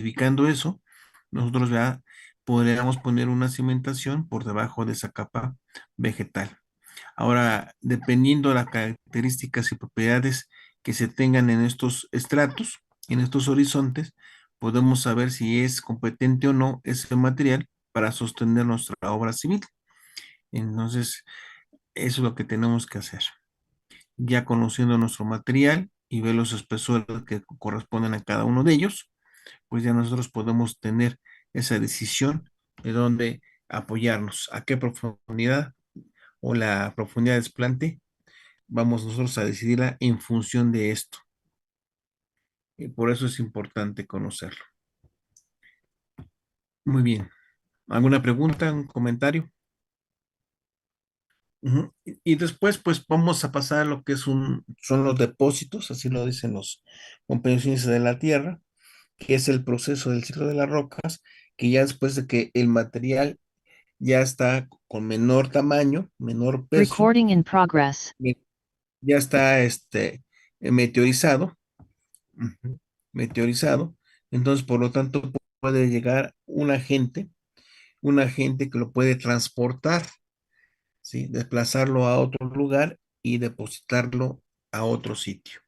solidificando eso, nosotros ya podríamos poner una cimentación por debajo de esa capa vegetal. Ahora, dependiendo de las características y propiedades que se tengan en estos estratos, en estos horizontes, podemos saber si es competente o no ese material para sostener nuestra obra civil. Entonces, eso es lo que tenemos que hacer. Ya conociendo nuestro material y ver los espesores que corresponden a cada uno de ellos, pues ya nosotros podemos tener esa decisión de dónde apoyarnos, a qué profundidad o la profundidad de desplante vamos nosotros a decidirla en función de esto. Y por eso es importante conocerlo. Muy bien. ¿Alguna pregunta, un comentario? Ujú. Y después, pues vamos a pasar a lo que son los depósitos, así lo dicen los compañeros de la Tierra, que es el proceso del ciclo de las rocas, que ya después de que el material ya está con menor tamaño, menor peso, Recording in progress. y ya está meteorizado, ujú, meteorizado, entonces por lo tanto puede llegar un agente que lo puede transportar, ¿sí? Desplazarlo a otro lugar y depositarlo a otro sitio.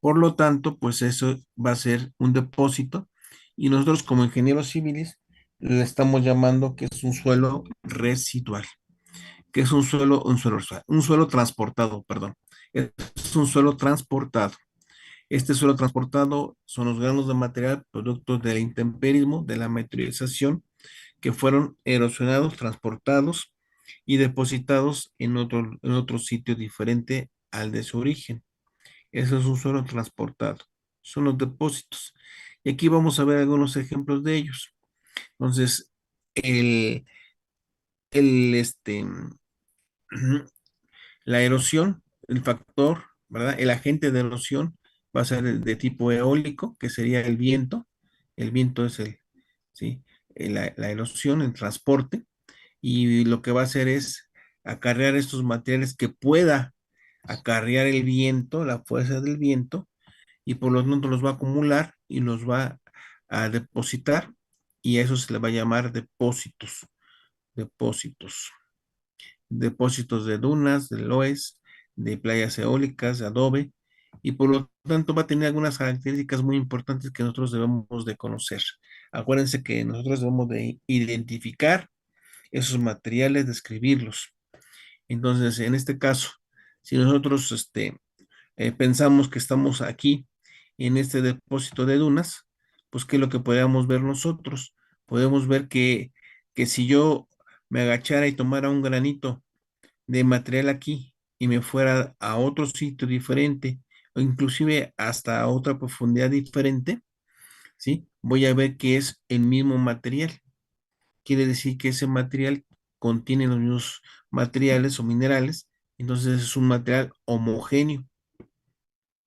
Por lo tanto, pues eso va a ser un depósito y nosotros como ingenieros civiles le estamos llamando que es un suelo residual, que es un suelo transportado, perdón. Es un suelo transportado. Este suelo transportado son los granos de material producto del intemperismo, de la meteorización, que fueron erosionados, transportados y depositados en otro sitio diferente al de su origen. Eso es un suelo transportado. Son los depósitos. Y aquí vamos a ver algunos ejemplos de ellos. Entonces, el, el, este, la erosión, el factor, ¿verdad? El agente de erosión va a ser de tipo eólico, que sería el viento. El viento es ¿sí? La erosión, el transporte. Y lo que va a hacer es acarrear estos materiales que pueda acarrear el viento, la fuerza del viento, y por lo tanto los va a acumular y los va a depositar, y a eso se le va a llamar depósitos, depósitos, depósitos de dunas, de loes, de playas eólicas, de adobe, y por lo tanto va a tener algunas características muy importantes que nosotros debemos de conocer. Acuérdense que nosotros debemos de identificar esos materiales, describirlos. Entonces, en este caso, si nosotros pensamos que estamos aquí en este depósito de dunas, pues ¿qué es lo que podemos ver nosotros? Podemos ver que si yo me agachara y tomara un granito de material aquí y me fuera a otro sitio diferente, o inclusive hasta otra profundidad diferente, ¿sí? Voy a ver que es el mismo material. Quiere decir que ese material contiene los mismos materiales o minerales, entonces es un material homogéneo.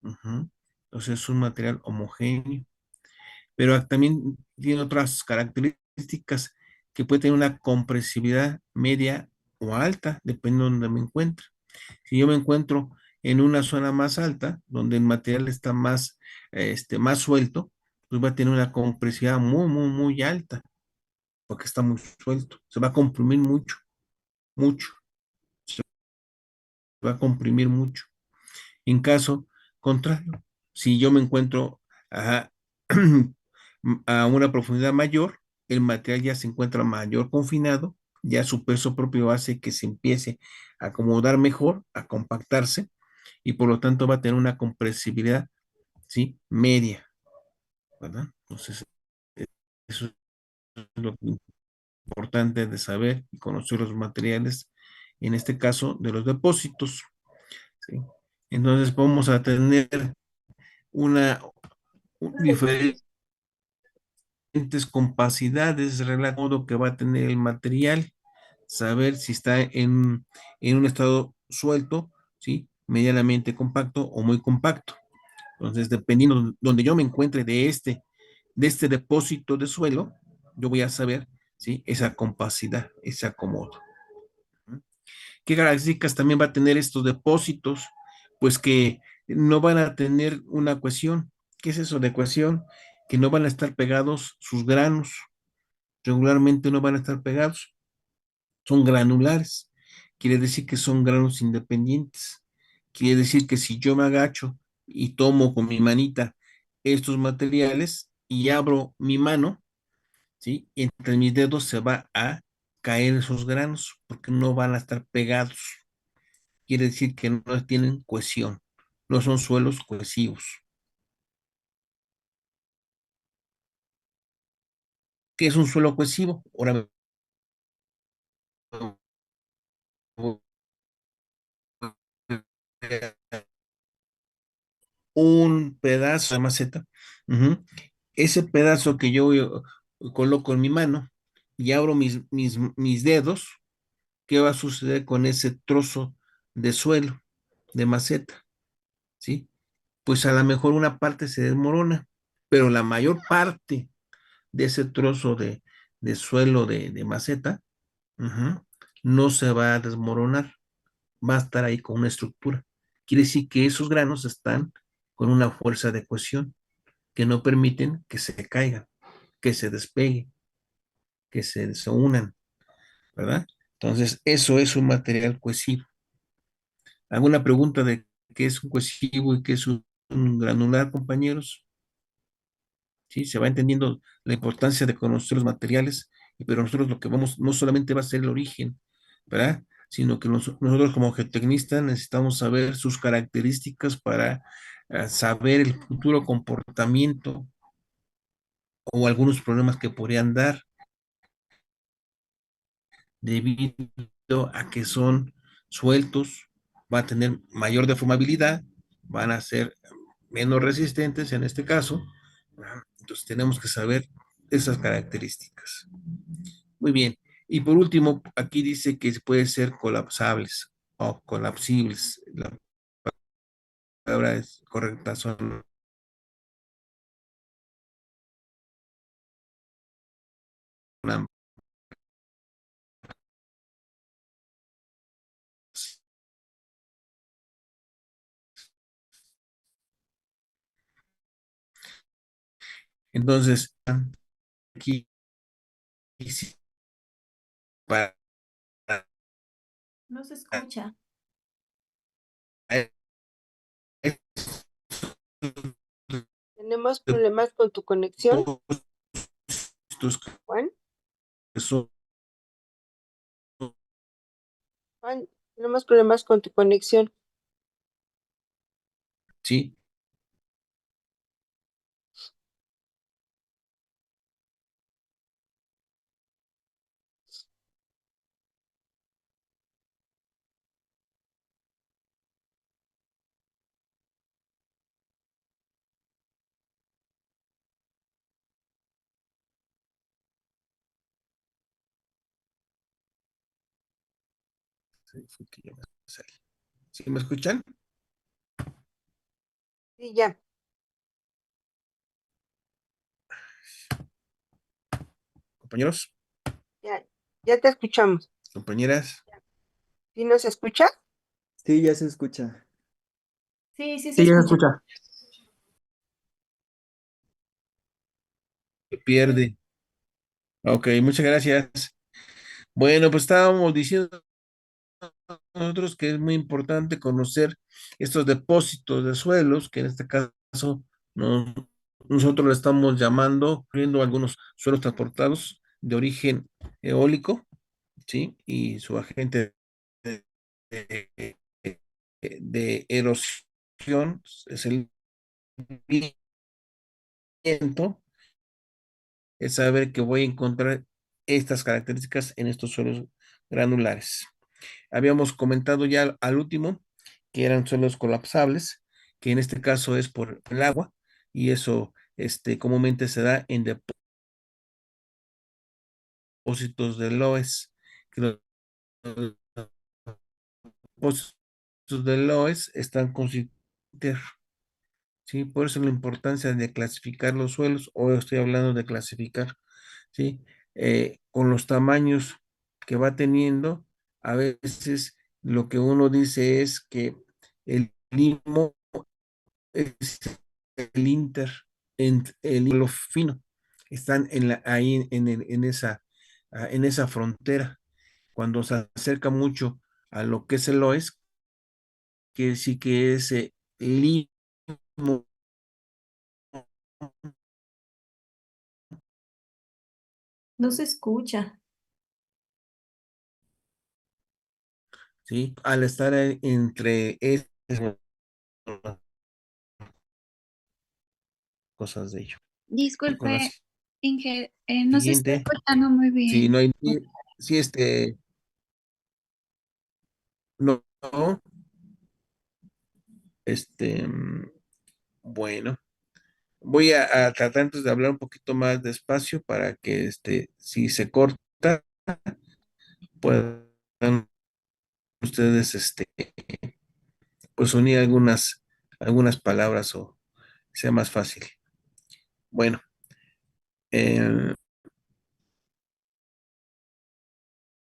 Ujú. Entonces es un material homogéneo, pero también tiene otras características que puede tener una compresibilidad media o alta, dependiendo de donde me encuentre. Si yo me encuentro en una zona más alta, donde el material está más suelto, pues va a tener una compresividad muy, muy, muy alta, porque está muy suelto. Se va a comprimir mucho, mucho, se va a comprimir mucho. En caso contrario, si yo me encuentro a, a una profundidad mayor, el material ya se encuentra mayor confinado, ya su peso propio hace que se empiece a acomodar mejor, a compactarse, y por lo tanto va a tener una compresibilidad, ¿sí? Media, ¿verdad? Entonces, eso es lo importante de saber y conocer los materiales, en este caso de los depósitos, ¿sí? Entonces vamos a tener una diferentes compacidades relativas al modo que va a tener el material, saber si está en un estado suelto, ¿sí? Medianamente compacto o muy compacto. Entonces, dependiendo de donde yo me encuentre de este depósito de suelo, yo voy a saber, ¿sí? Esa compacidad, ese acomodo. ¿Qué características también va a tener estos depósitos? Pues que no van a tener una cohesión. ¿Qué es eso de cohesión? que no van a estar pegados sus granos, regularmente no van a estar pegados, son granulares, quiere decir que son granos independientes, quiere decir que si yo me agacho y tomo con mi manita estos materiales y abro mi mano, ¿sí? Entre mis dedos se va a caer esos granos porque no van a estar pegados. Quiere decir que no tienen cohesión, no son suelos cohesivos. ¿Qué es un suelo cohesivo? Ahora un pedazo de maceta. Ujú. Ese pedazo que yo coloco en mi mano y abro mis dedos, ¿qué va a suceder con ese trozo de suelo, de maceta? ¿Sí? Pues a lo mejor una parte se desmorona, pero la mayor parte de ese trozo de suelo de maceta, ujú, no se va a desmoronar, va a estar ahí con una estructura. Quiere decir que esos granos están con una fuerza de cohesión que no permiten que se caigan, que se despeguen, que se desunan, ¿verdad? Entonces, eso es un material cohesivo. ¿Alguna pregunta de qué es un cohesivo y qué es un granular, compañeros? ¿Sí? Se va entendiendo la importancia de conocer los materiales, pero nosotros lo que vamos, no solamente va a ser el origen, ¿verdad? Sino que nosotros como geotecnistas necesitamos saber sus características para saber el futuro comportamiento o algunos problemas que podrían dar debido a que son sueltos, va a tener mayor deformabilidad, van a ser menos resistentes en este caso. Entonces tenemos que saber esas características. Muy bien. Y por último, aquí dice que puede ser colapsables o colapsibles. La palabra es correcta. Son ambas. Entonces, aquí sí, para No se escucha. Tenemos problemas con tu conexión, estos Juan. que son, Juan, tenemos problemas con tu conexión. sí, ¿sí me escuchan, Sí, ya, compañeros, ya, ya te escuchamos. compañeras? ¿Sí nos escucha? Sí, ya se escucha. Sí, sí se Sí, ya se escucha. escucha. Se pierde. Ok, muchas gracias. Bueno, pues estábamos diciendo nosotros que es muy importante conocer estos depósitos de suelos, que en este caso no- nosotros le estamos llamando, viendo algunos suelos transportados de origen eólico, ¿sí? Y su agente de, de- de erosión es el viento, es saber que voy a encontrar estas características en estos suelos granulares. Habíamos comentado ya al último que eran suelos colapsables, que en este caso es por el agua, y eso comúnmente se da en depósitos de loes, que los depósitos de loes están constituidos, ¿sí? Por eso la importancia de clasificar los suelos, o estoy hablando de clasificar, ¿sí? Con los tamaños que va teniendo, a veces lo que uno dice es que el limo es el Inter el hilo fino, están ahí en esa frontera. Cuando se acerca mucho a lo que es el oeste, que sí que es limo, No se escucha. ¿sí? Al estar entre esas cosas de ello. Y con la Disculpe, Inge, no se está siguiente, escuchando muy si bien. no hay, si no, este, bueno, voy a tratar entonces de hablar un poquito más despacio para que, si se corta, puedan ustedes, pues unir algunas palabras o sea más fácil. Bueno, eh,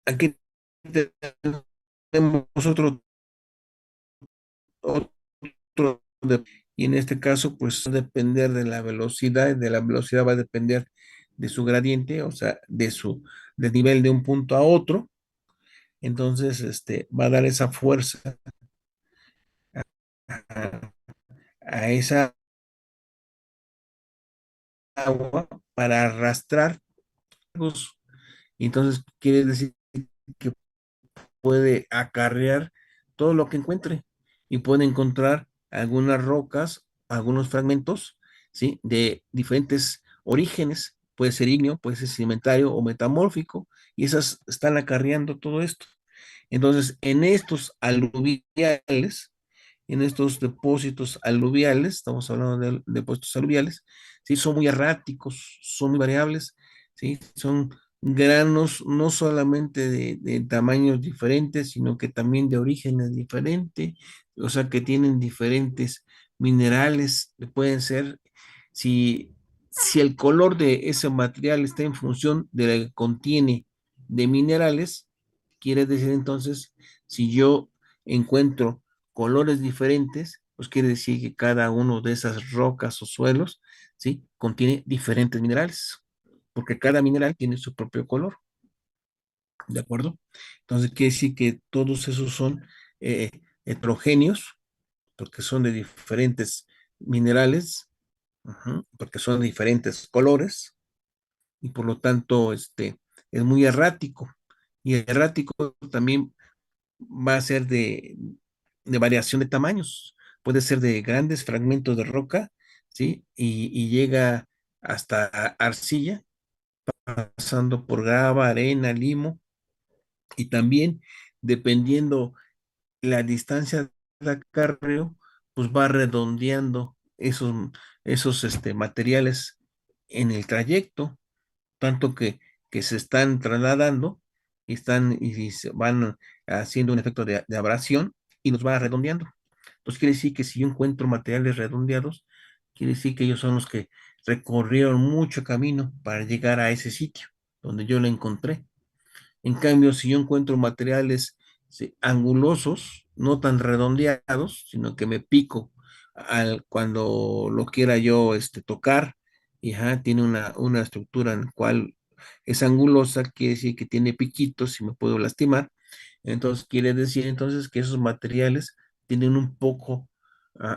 aquí tenemos y en este caso, pues va a depender de la velocidad va a depender de su gradiente, o sea, del nivel de un punto a otro. Entonces, va a dar esa fuerza a, a esa agua para arrastrar. Y entonces, quiere decir que puede acarrear todo lo que encuentre y puede encontrar algunas rocas, algunos fragmentos, ¿sí? De diferentes orígenes, puede ser ígneo, puede ser sedimentario o metamórfico, y esas están acarreando todo esto. Entonces, en estos depósitos aluviales, estamos hablando de depósitos aluviales, ¿sí? Son muy erráticos, son muy variables, ¿sí? Son granos no solamente de tamaños diferentes, sino que también de orígenes diferentes, o sea, que tienen diferentes minerales, que pueden ser, si, si el color de ese material está en función de lo que contiene de minerales, quiere decir entonces, si yo encuentro colores diferentes, pues quiere decir que cada uno de esas rocas o suelos, ¿sí? Contiene diferentes minerales, porque cada mineral tiene su propio color, ¿de acuerdo? Entonces quiere decir que todos esos son eh, heterogéneos, porque son de diferentes minerales, ujú, porque son de diferentes colores, y por lo tanto, es muy errático. Y errático también va a ser de variación de tamaños. Puede ser de grandes fragmentos de roca, ¿sí? Y llega hasta arcilla, pasando por grava, arena, limo, y también dependiendo la distancia de acarreo, pues va redondeando esos materiales en el trayecto, tanto que se están trasladando y se van haciendo un efecto de abrasión y los va redondeando. Entonces quiere decir que si yo encuentro materiales redondeados, quiere decir que ellos son los que recorrieron mucho camino para llegar a ese sitio donde yo lo encontré. En cambio, si yo encuentro materiales, sí, angulosos, no tan redondeados, sino que me pico cuando lo quiera yo tocar, y ajá, tiene una estructura en la cual es angulosa, quiere decir que tiene piquitos y me puedo lastimar. Entonces, quiere decir entonces que esos materiales tienen un poco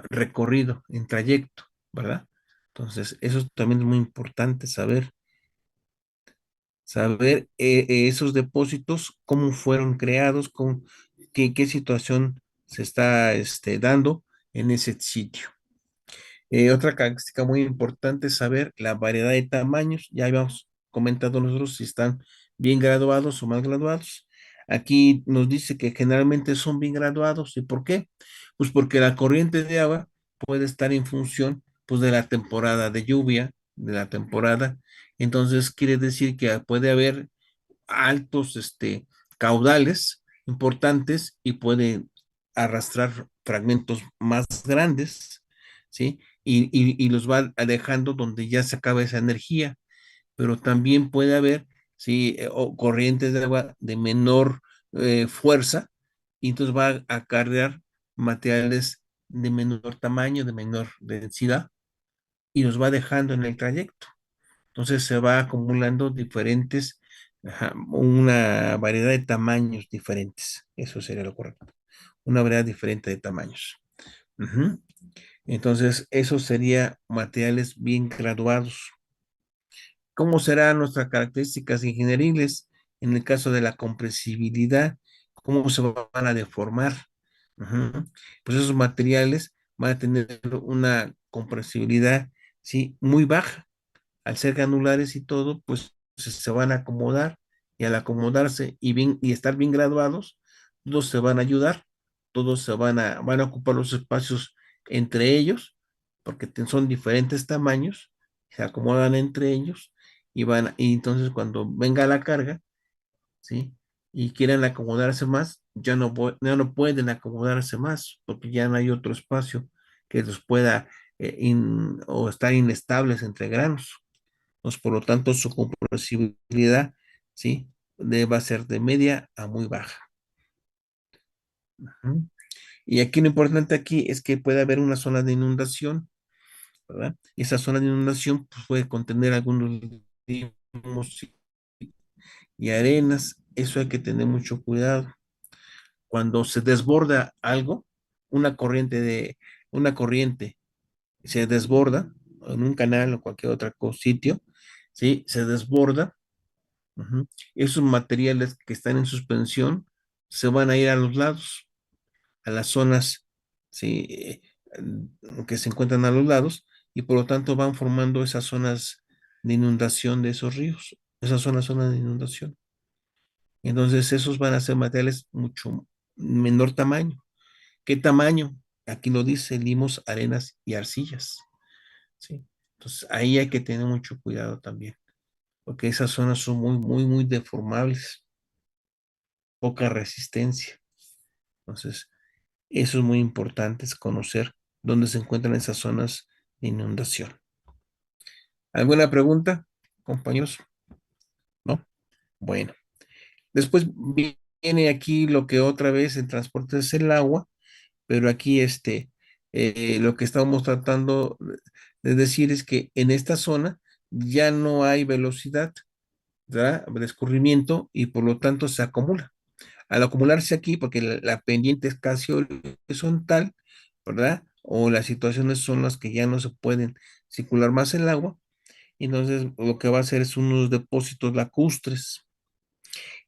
recorrido en trayecto, ¿verdad? Entonces, eso también es muy importante saber esos depósitos, cómo fueron creados, qué situación se está dando en ese sitio. Otra característica muy importante es saber la variedad de tamaños. Ya habíamos comentado nosotros si están bien graduados o mal graduados. Aquí nos dice que generalmente son bien graduados. ¿Y por qué? Pues porque la corriente de agua puede estar en función, pues, de la temporada de lluvia, de la temporada. Entonces quiere decir que puede haber altos caudales importantes y puede arrastrar fragmentos más grandes, ¿sí? Y los va dejando donde ya se acaba esa energía, pero también puede haber, ¿sí? O corrientes de agua de menor fuerza, y entonces va a acarrear materiales de menor tamaño, de menor densidad, y los va dejando en el trayecto. Entonces se va acumulando diferentes, una variedad de tamaños diferentes. Eso sería lo correcto. Una variedad diferente de tamaños. Ujú. Entonces, eso sería materiales bien graduados. ¿Cómo serán nuestras características ingenieriles en el caso de la compresibilidad? ¿Cómo se van a deformar? Ujú. Pues esos materiales van a tener una compresibilidad, sí, muy baja. Al ser granulares y todo, pues se van a acomodar, y al acomodarse y estar bien graduados, todos se van a ayudar, todos van a ocupar los espacios entre ellos, porque son diferentes tamaños, se acomodan entre ellos y entonces cuando venga la carga, ¿sí? Y quieran acomodarse más, ya no pueden acomodarse más, porque ya no hay otro espacio que los pueda o estar inestables entre granos. Pues, por lo tanto, su compresibilidad, ¿sí? Va a ser de media a muy baja. Ujú. Y aquí lo importante aquí es que puede haber una zona de inundación, ¿verdad? Y esa zona de inundación pues, puede contener algunos limos y arenas. Eso hay que tener mucho cuidado. Cuando se desborda algo, una corriente se desborda en un canal o cualquier otro sitio, ¿sí? Se desborda. Ujú. Esos materiales que están en suspensión se van a ir a los lados, a las zonas, sí, que se encuentran a los lados, y por lo tanto van formando esas zonas de inundación de esos ríos. Esas son las zonas de inundación. Entonces, esos van a ser materiales mucho menor tamaño. ¿Qué tamaño? Aquí lo dice, limos, arenas y arcillas. ¿Sí? Entonces, ahí hay que tener mucho cuidado también, porque esas zonas son muy, muy, muy deformables, poca resistencia. Entonces, eso es muy importante, es conocer dónde se encuentran esas zonas de inundación. ¿Alguna pregunta, compañeros? ¿No? Bueno, después viene aquí lo que otra vez en transporte es el agua, pero aquí lo que estamos tratando de decir es que en esta zona ya no hay velocidad, ¿verdad? De escurrimiento y por lo tanto se acumula. Al acumularse aquí, porque la pendiente es casi horizontal, ¿verdad? O las situaciones son las que ya no se pueden circular más el agua, y entonces lo que va a hacer es unos depósitos lacustres.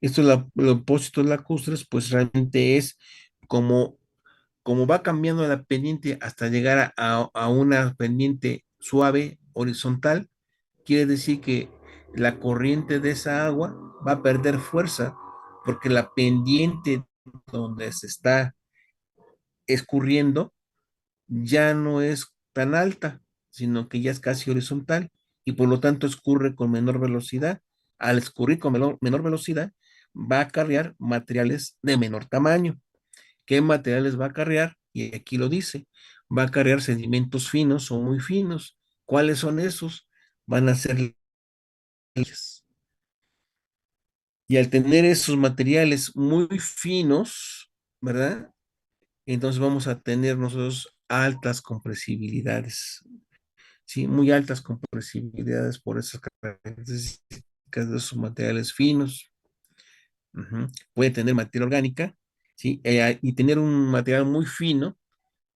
Estos los depósitos lacustres, pues realmente es como, como va cambiando la pendiente hasta llegar a una pendiente suave, horizontal, quiere decir que la corriente de esa agua va a perder fuerza porque la pendiente donde se está escurriendo ya no es tan alta, sino que ya es casi horizontal y por lo tanto escurre con menor velocidad. Al escurrir con menor velocidad, va a acarrear materiales de menor tamaño. ¿Qué materiales va a acarrear? Y aquí lo dice, va a acarrear sedimentos finos o muy finos. ¿Cuáles son esos? Van a ser líquidos. Y al tener esos materiales muy finos, ¿verdad? Entonces vamos a tener nosotros altas compresibilidades, ¿sí? Muy altas compresibilidades por esas características de esos materiales finos. Ujú. Puede tener materia orgánica, ¿sí? Y tener un material muy fino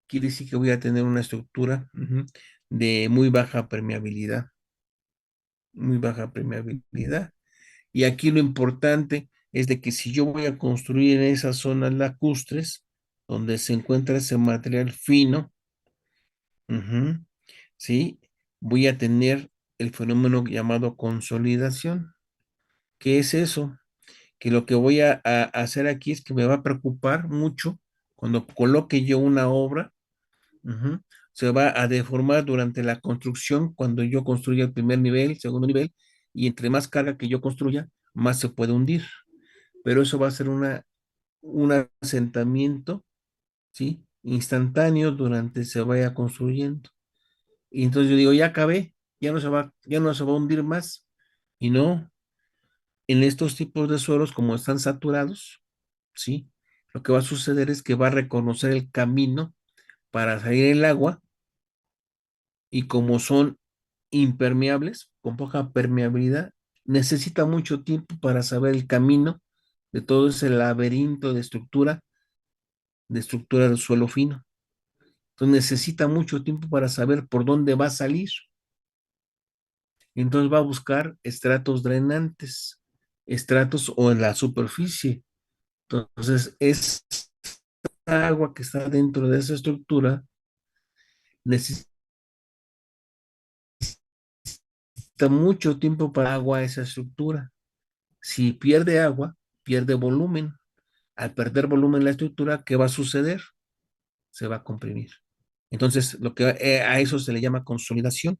quiere decir que voy a tener una estructura, de muy baja permeabilidad. Y aquí lo importante es de que si yo voy a construir en esas zonas lacustres, donde se encuentra ese material fino, ujú, ¿sí? Voy a tener el fenómeno llamado consolidación. ¿Qué es eso? Que lo que voy a hacer aquí es que me va a preocupar mucho cuando coloque yo una obra, ujú, se va a deformar durante la construcción cuando yo construya el primer nivel, segundo nivel, y entre más carga que yo construya, más se puede hundir. Pero eso va a ser un asentamiento, ¿sí? Instantáneo durante se vaya construyendo. Y entonces yo digo, ya acabé, ya no se va a hundir más. Y no, en estos tipos de suelos, como están saturados, ¿sí? Lo que va a suceder es que va a reconocer el camino para salir el agua y como son impermeables, con poca permeabilidad, necesita mucho tiempo para saber el camino de todo ese laberinto de estructura del suelo fino. Entonces necesita mucho tiempo para saber por dónde va a salir. Entonces va a buscar estratos drenantes, estratos o en la superficie. Entonces, esa agua que está dentro de esa estructura necesita mucho tiempo para agua esa estructura. Si pierde agua, pierde volumen. Al perder volumen la estructura, ¿qué va a suceder? Se va a comprimir. Entonces, a eso se le llama consolidación,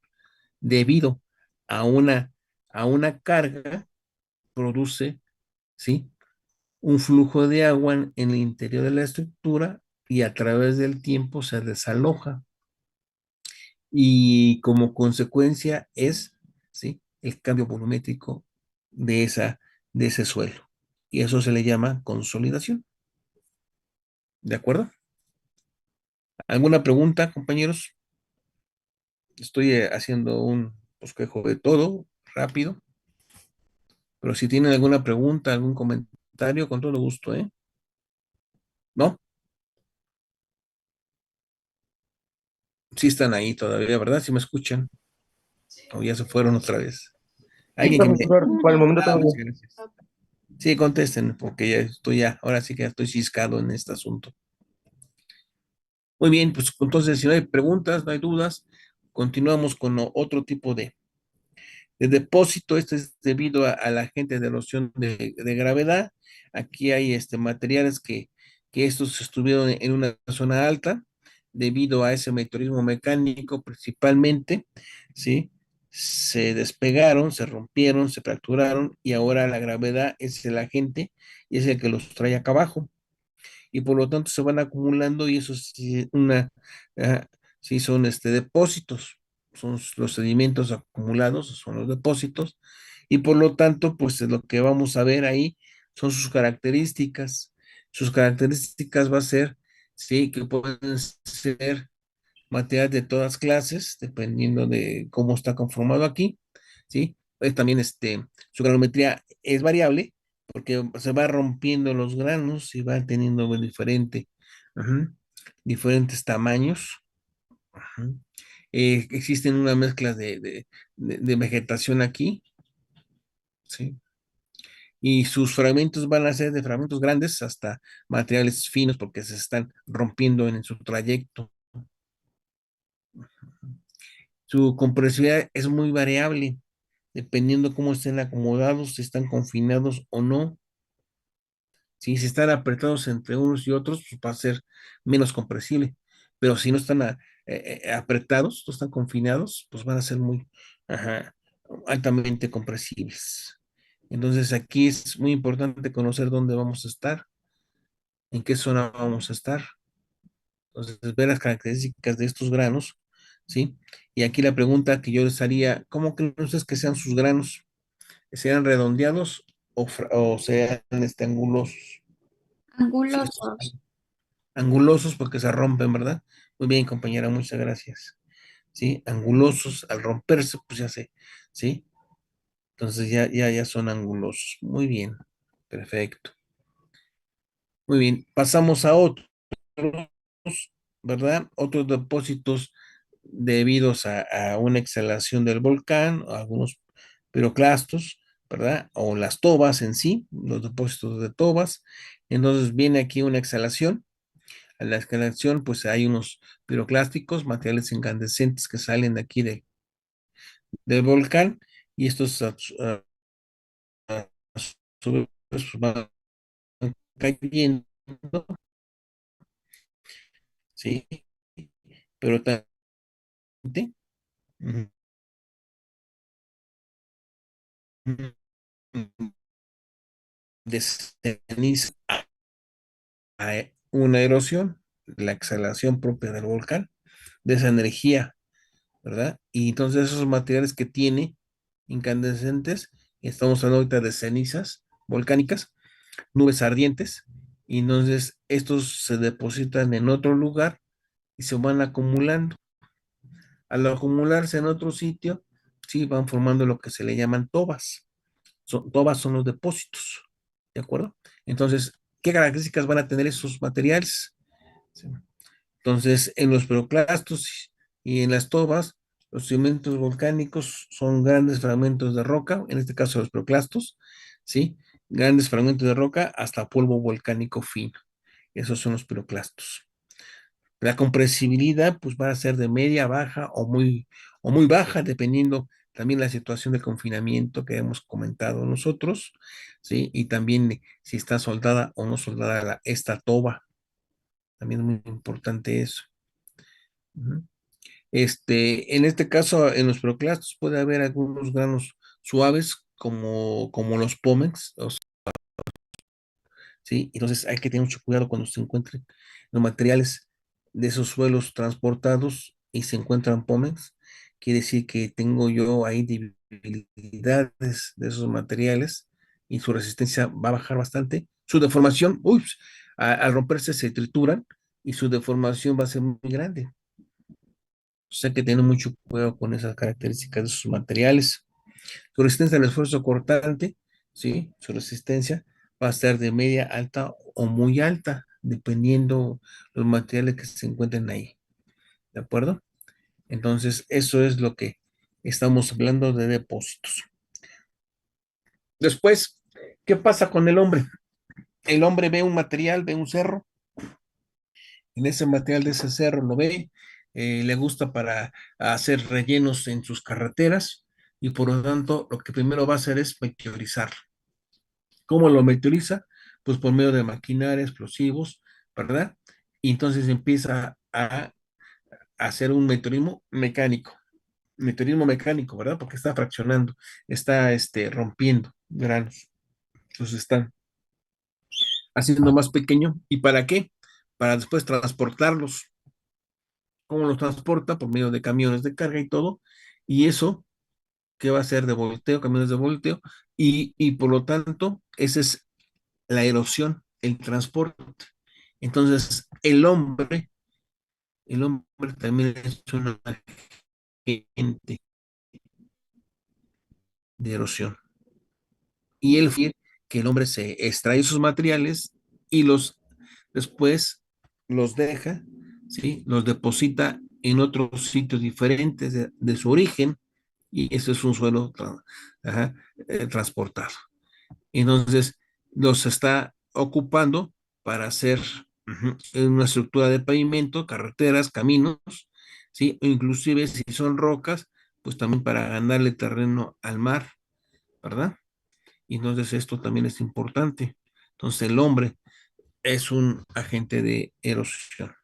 debido a una carga, produce, ¿sí? Un flujo de agua en el interior de la estructura y a través del tiempo se desaloja. Y como consecuencia es, ¿sí? El cambio volumétrico de ese suelo. Y eso se le llama consolidación. ¿De acuerdo? ¿Alguna pregunta, compañeros? Estoy haciendo un bosquejo de todo, rápido, pero si tienen alguna pregunta, algún comentario, con todo gusto, ¿eh? ¿No? Sí están ahí todavía, ¿verdad? ¿Sí me escuchan? O ya se fueron otra vez. Sí, Alguien que me... profesor, por el momento Ah, todo muchas bien. gracias. Sí, contesten, porque ahora sí que estoy ciscado en este asunto. Muy bien, pues entonces si no hay preguntas, no hay dudas, continuamos con otro tipo de depósito. Este es debido a la agente de erosión de gravedad. Aquí hay materiales que estos estuvieron en una zona alta debido a ese meteorismo mecánico principalmente, ¿sí? Se despegaron, se rompieron, se fracturaron y ahora la gravedad es el agente y es el que los trae acá abajo y por lo tanto se van acumulando y eso sí, ah, sí son depósitos, son los sedimentos acumulados, son los depósitos, y por lo tanto, pues lo que vamos a ver ahí son sus características. Sus características va a ser, sí, que pueden ser material de todas clases, dependiendo de cómo está conformado aquí, ¿sí? También su granometría es variable porque se va rompiendo los granos y va teniendo ujú, diferentes tamaños. Ujú. Existen una mezcla de vegetación aquí, ¿sí? Y sus fragmentos van a ser de fragmentos grandes hasta materiales finos porque se están rompiendo en su trayecto. Su compresividad es muy variable, dependiendo cómo estén acomodados, si están confinados o no. Si están apretados entre unos y otros, pues va a ser menos compresible. Pero si no están apretados, no están confinados, pues van a ser ajá, altamente compresibles. Entonces aquí es muy importante conocer dónde vamos a estar, en qué zona vamos a estar. Entonces, ver las características de estos granos, ¿sí? Y aquí la pregunta que yo les haría, ¿cómo creen ustedes que sean sus granos? ¿Sean redondeados o sean angulosos? Sí, Angulosos. angulosos porque se rompen, ¿verdad? Muy bien, compañera, muchas gracias. ¿Sí? Angulosos al romperse, pues ya sé, ¿sí? Entonces ya son angulosos. Muy bien, perfecto. Muy bien, pasamos a otros, ¿verdad? Otros depósitos debidos a una exhalación del volcán, o algunos piroclastos, ¿verdad? O las tobas en sí, los depósitos de tobas. Entonces viene aquí una exhalación. A la exhalación, pues hay unos piroclásticos, materiales incandescentes que salen de aquí del volcán, y estos a su vez, pues, van cayendo, ¿sí? Pero también de ceniza a una erosión, la exhalación propia del volcán, de esa energía, ¿verdad? Y entonces esos materiales que tiene incandescentes, estamos hablando ahorita de cenizas volcánicas, nubes ardientes, y entonces estos se depositan en otro lugar y se van acumulando. Al acumularse en otro sitio, sí, van formando lo que se le llaman tobas. Tobas son los depósitos, ¿de acuerdo? Entonces, ¿qué características van a tener esos materiales? Sí. Entonces, en los piroclastos y en las tobas, los sedimentos volcánicos son grandes fragmentos de roca, en este caso los piroclastos, ¿sí? Grandes fragmentos de roca hasta polvo volcánico fino. Esos son los piroclastos. La compresibilidad, pues va a ser de media, baja o muy baja, dependiendo también la situación de confinamiento que hemos comentado nosotros, ¿sí? Y también si está soldada o no soldada esta toba. También es muy importante eso. Ujú. En este caso, en los proclastos puede haber algunos granos suaves como los pómex, ¿sí? Entonces hay que tener mucho cuidado cuando se encuentren los materiales de esos suelos transportados y se encuentran pómex. Quiere decir que tengo yo ahí debilidades de esos materiales y su resistencia va a bajar bastante. Su deformación, ups, al romperse se trituran y su deformación va a ser muy grande. O sea, hay que tener mucho cuidado con esas características de sus materiales. Su resistencia al esfuerzo cortante, ¿sí? Su resistencia va a ser de media, alta o muy alta, dependiendo los materiales que se encuentren ahí. ¿De acuerdo? Entonces, eso es lo que estamos hablando de depósitos. Después, ¿qué pasa con el hombre? El hombre ve un material, ve un cerro, en ese material de ese cerro lo ve, le gusta para hacer rellenos en sus carreteras y por lo tanto lo que primero va a hacer es meteorizar. ¿Cómo lo meteoriza? Pues por medio de maquinaria, explosivos, ¿verdad? Y entonces empieza a hacer un meteorismo mecánico, ¿verdad? Porque está fraccionando, está rompiendo granos. Entonces están haciendo más pequeño. ¿Y para qué? Para después transportarlos. ¿Cómo los transporta? Por medio de camiones de carga y todo. Y eso, ¿qué va a ser de volteo? Camiones de volteo. Y por lo tanto, esa es la erosión, el transporte. Entonces, el hombre también es un agente de erosión. Y él fue que el hombre se extrae sus materiales y después los deja, ¿sí? Los deposita en otros sitios diferentes de su origen y eso es un suelo ajá, transportado. Entonces, los está ocupando para hacer una estructura de pavimento, carreteras, caminos, ¿sí? O inclusive si son rocas, pues también para ganarle terreno al mar, ¿verdad? Y entonces esto también es importante. Entonces el hombre es un agente de erosión.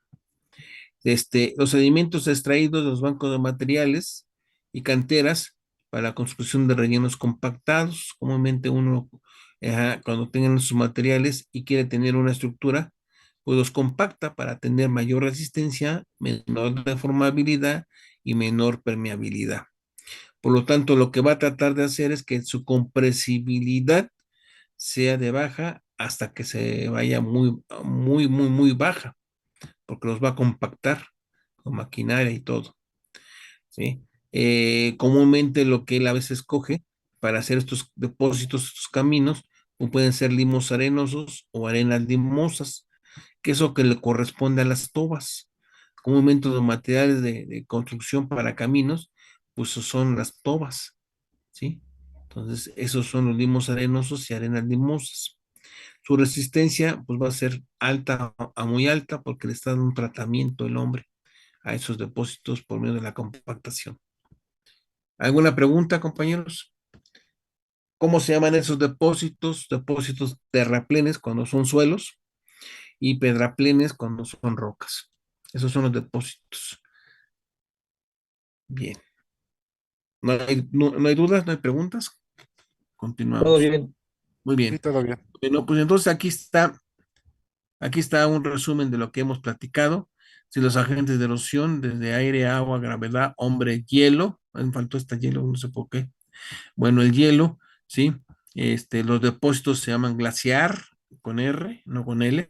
Los sedimentos extraídos de los bancos de materiales y canteras para la construcción de rellenos compactados. Comúnmente uno, cuando tengan sus materiales y quiere tener una estructura, pues los compacta para tener mayor resistencia, menor deformabilidad y menor permeabilidad. Por lo tanto, lo que va a tratar de hacer es que su compresibilidad sea de baja hasta que se vaya muy baja, porque los va a compactar con maquinaria y todo, ¿sí? Comúnmente lo que él a veces coge para hacer estos depósitos, estos caminos, pues pueden ser limos arenosos o arenas limosas, que es lo que le corresponde a las tobas. Comúnmente los materiales de construcción para caminos, pues son las tobas, ¿sí? Entonces, esos son los limos arenosos y arenas limosas. Su resistencia, pues va a ser alta a muy alta porque le está dando un tratamiento el hombre a esos depósitos por medio de la compactación. ¿Alguna pregunta, compañeros? ¿Cómo se llaman esos depósitos? Depósitos terraplenes cuando son suelos y pedraplenes cuando son rocas. Esos son los depósitos. Bien. No hay dudas, no hay preguntas. Todo Continuamos. bien. Muy Sí, bien. todo bien. Bueno, pues entonces aquí está un resumen de lo que hemos platicado. Si los agentes de erosión, desde aire, agua, gravedad, hombre, hielo, me faltó este hielo, no sé por qué. Bueno, el hielo, ¿sí? Los depósitos se llaman glaciar, con R, no con L,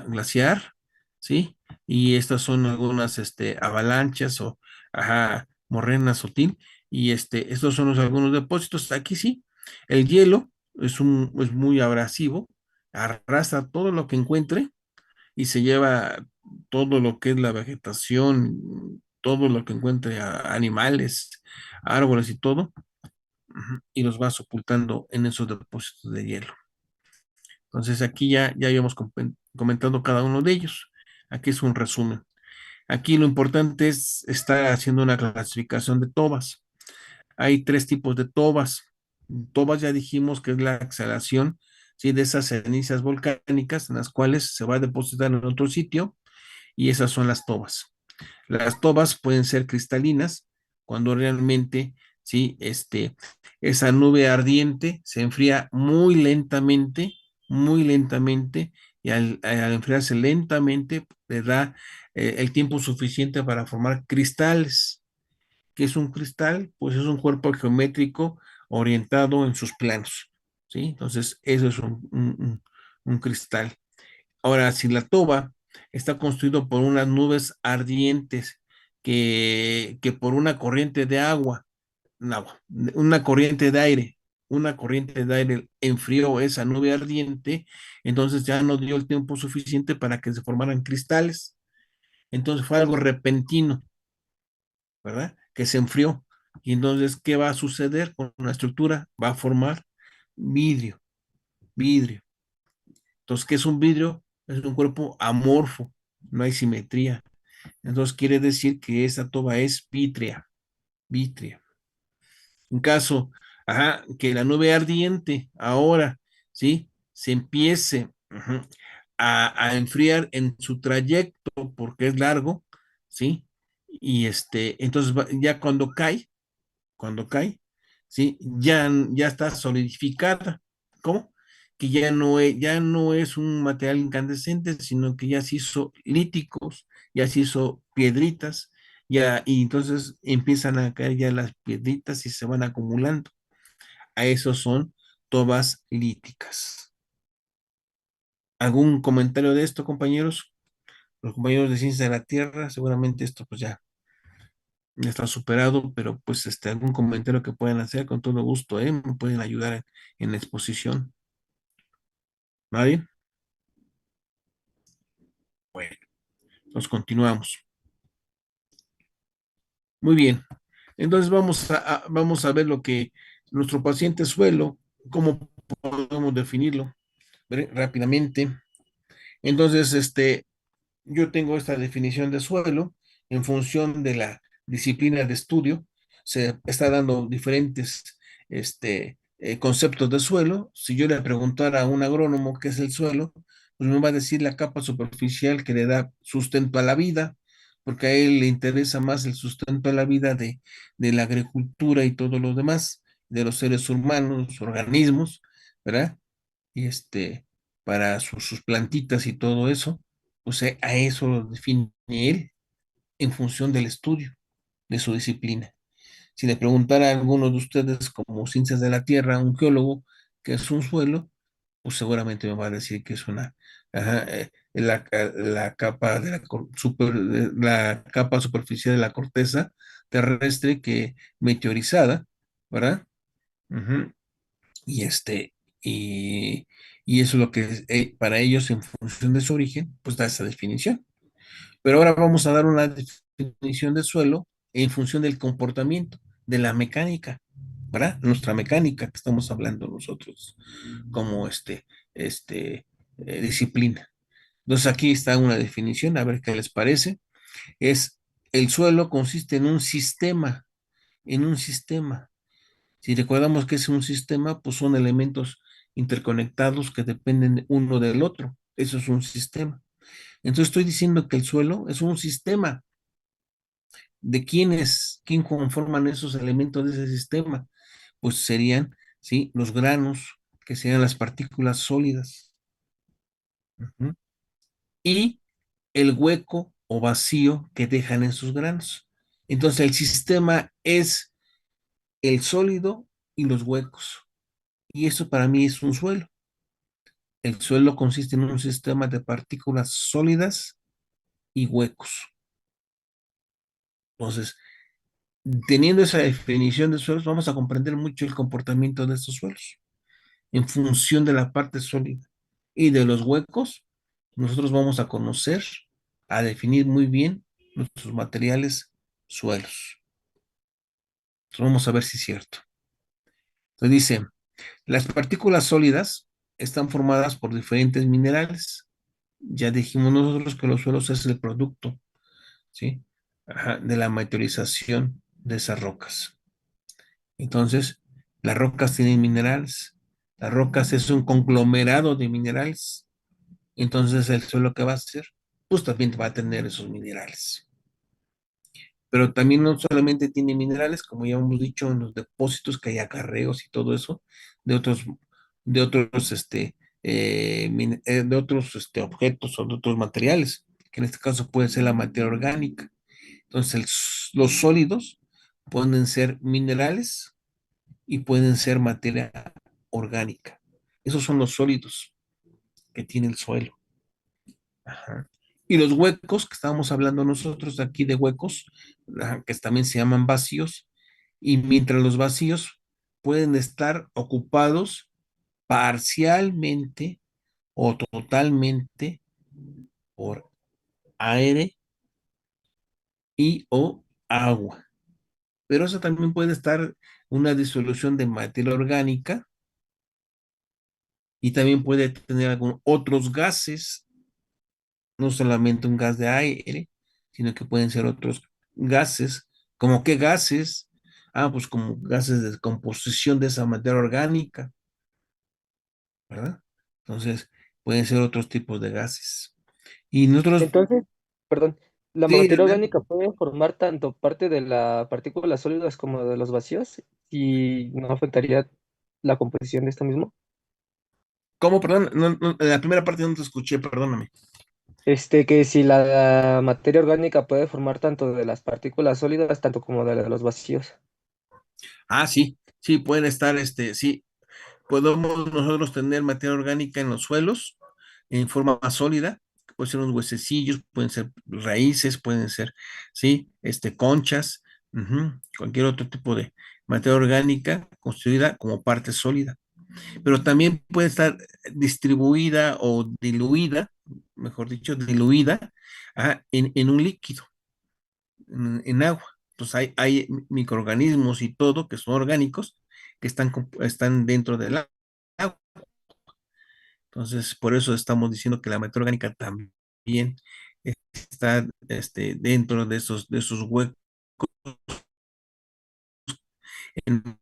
glaciar, ¿sí? Y estas son algunas avalanchas o ajá, morrena sutil, y estos son algunos depósitos. Aquí sí, el hielo es muy abrasivo, arrastra todo lo que encuentre y se lleva todo lo que es la vegetación, todo lo que encuentre, animales, árboles y todo, y los va sepultando en esos depósitos de hielo. Entonces aquí ya habíamos comentado cada uno de ellos. Aquí es un resumen. Aquí lo importante es estar haciendo una clasificación de tobas. Hay tres tipos de tobas. Tobas ya dijimos que es la exhalación, ¿sí? De esas cenizas volcánicas en las cuales se va a depositar en otro sitio, y esas son las tobas. Las tobas pueden ser cristalinas cuando realmente, ¿sí? Esa nube ardiente se enfría muy lentamente, y al enfriarse lentamente le da el tiempo suficiente para formar cristales. ¿Qué es un cristal? Pues es un cuerpo geométrico orientado en sus planos, ¿sí? Entonces, eso es un cristal. Ahora, si la toba está construido por unas nubes ardientes que por una corriente de agua, no, una corriente de aire enfrió esa nube ardiente, entonces ya no dio el tiempo suficiente para que se formaran cristales. Entonces fue algo repentino, ¿verdad? Que se enfrió. Y entonces, ¿qué va a suceder con la estructura? Va a formar vidrio, vidrio. Entonces, ¿qué es un vidrio? Es un cuerpo amorfo, no hay simetría. Entonces, quiere decir que esta toba es vítrea, vítrea. En caso, ajá, que la nube ardiente ahora, ¿sí? Se empiece, a enfriar en su trayecto porque es largo, ¿sí? Y entonces ya cuando cae, ¿sí? Ya está solidificada. ¿Cómo? Que ya no es un material incandescente, sino que ya se hizo líticos, ya se hizo piedritas, ya, y entonces empiezan a caer ya las piedritas y se van acumulando. A eso son tobas líticas. ¿Algún comentario de esto, compañeros? Los compañeros de Ciencia de la Tierra, seguramente esto pues ya está superado, pero pues algún comentario que puedan hacer con todo gusto, ¿eh? Me pueden ayudar en la exposición. ¿Nadie? Bueno, nos continuamos. Muy bien. Entonces vamos a ver lo que nuestro paciente suelo, cómo podemos definirlo rápidamente. Entonces, yo tengo esta definición de suelo en función de la disciplina de estudio. Se está dando diferentes conceptos de suelo. Si yo le preguntara a un agrónomo qué es el suelo, pues me va a decir la capa superficial que le da sustento a la vida, porque a él le interesa más el sustento a la vida de la agricultura y todo lo demás, de los seres humanos, organismos, ¿verdad? Y para sus plantitas y todo eso, pues a eso lo define él en función del estudio de su disciplina. Si le preguntara a alguno de ustedes como ciencias de la tierra, un geólogo, qué es un suelo, pues seguramente me va a decir que es ajá, la capa la capa superficial de la corteza terrestre que meteorizada, ¿verdad? Ujú. Y y, y eso es lo que para ellos, en función de su origen, pues da esa definición. Pero ahora vamos a dar una definición de suelo en función del comportamiento, de la mecánica, ¿verdad? Nuestra mecánica que estamos hablando nosotros como disciplina. Entonces aquí está una definición, a ver qué les parece. Es el suelo consiste en un sistema. Si recordamos que es un sistema, pues son elementos interconectados que dependen uno del otro. Eso es un sistema. Entonces estoy diciendo que el suelo es un sistema. ¿De quién conforman esos elementos de ese sistema? Pues serían, ¿sí? Los granos, que serían las partículas sólidas. Ujú. Y el hueco o vacío que dejan en sus granos. Entonces el sistema es el sólido y los huecos. Y eso para mí es un suelo. El suelo consiste en un sistema de partículas sólidas y huecos. Entonces, Teniendo esa definición de suelos, vamos a comprender mucho el comportamiento de estos suelos. En función de la parte sólida y de los huecos, nosotros vamos a conocer, a definir muy bien nuestros materiales suelos. Entonces vamos a ver si es cierto. Entonces dice, las partículas sólidas están formadas por diferentes minerales. Ya dijimos nosotros que los suelos es el producto, ¿sí? Ajá, de la meteorización de esas rocas. Entonces, las rocas tienen minerales. Las rocas es un conglomerado de minerales. Entonces, el suelo que va a hacer, pues también va a tener esos minerales. Pero también no solamente tiene minerales, como ya hemos dicho, en los depósitos que hay acarreos y todo eso, de otros, de otros, de otros objetos o de otros materiales, que en este caso puede ser la materia orgánica. Entonces, los sólidos pueden ser minerales y pueden ser materia orgánica. Esos son los sólidos que tiene el suelo. Ajá. Y los huecos, que estábamos hablando nosotros aquí de huecos, ajá, que también se llaman vacíos, y mientras los vacíos pueden estar ocupados parcialmente o totalmente por aire y o agua. Pero eso también puede estar una disolución de materia orgánica y también puede tener algunos otros gases, no solamente un gas de aire, sino que pueden ser otros gases. ¿Como qué gases? Ah, pues como gases de descomposición de esa materia orgánica, ¿verdad? Entonces, pueden ser otros tipos de gases. Y nosotros, Entonces, perdón, ¿la sí, materia orgánica puede formar tanto parte de las partículas sólidas como de los vacíos y no afectaría la composición de esto mismo? ¿cómo? Perdón, la primera parte no te escuché, perdóname. Que si la materia orgánica puede formar tanto de las partículas sólidas, tanto como de los vacíos. Ah, sí, sí, pueden estar, sí, podemos nosotros tener materia orgánica en los suelos en forma más sólida, pueden ser unos huesecillos, pueden ser raíces, pueden ser, sí, conchas, cualquier otro tipo de materia orgánica construida como parte sólida. Pero también puede estar distribuida o diluida, mejor dicho, diluida en un líquido, en agua. Entonces hay microorganismos y todo que son orgánicos que están dentro del agua. Entonces, por eso estamos diciendo que la materia orgánica también está dentro de esos huecos en,